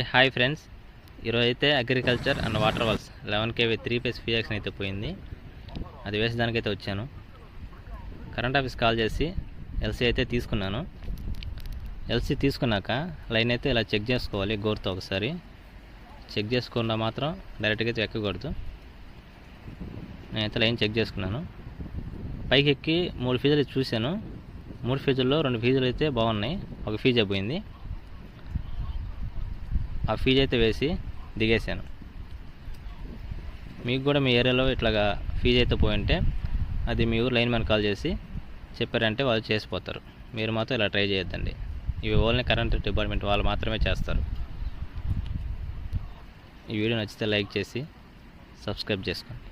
Hi friends, ఈరోజు అయితే agriculture and water walls 11 kV 3 phase ఫీజెక్షన్ అయితే పోయింది. అది వేసేదానికైతే వచ్చాను. కరెంట్ ఆఫీస్ కాల్ చేసి ఎల్సీ అయితే తీసుకున్నాను. ఎల్సీ తీసుకున్నాక లైన్ అయితే ఇలా చెక్ చేసుకోవాలి. గోరుతో ఒకసారి చెక్ చేసుకున్నా మాత్రం డైరెక్ట్గా అయితే ఎక్కకూడదు. నేనైతే లైన్ చెక్ చేసుకున్నాను. పైకి ఎక్కి 3 ఫీజులు చూశాను. 3 ఫీజుల్లో 2 ఫీజులు అయితే బాగున్నాయి, ఒక ఫీజే పోయింది. ఆ ఫీజు అయితే వేసి దిగేశాను. మీకు కూడా మీ ఏరియాలో ఇట్లాగా ఫీజు అయితే పోయింటే అది మీ ఊరు లైన్ మ్యాన్ కాల్ చేసి చెప్పారంటే వాళ్ళు చేసిపోతారు. మీరు మాత్రం ఇలా ట్రై చేయొద్దండి. ఇవి ఓన్లీ కరెంట్ డిపార్ట్మెంట్ వాళ్ళు మాత్రమే చేస్తారు. ఈ వీడియో నచ్చితే లైక్ చేసి సబ్స్క్రైబ్ చేసుకోండి.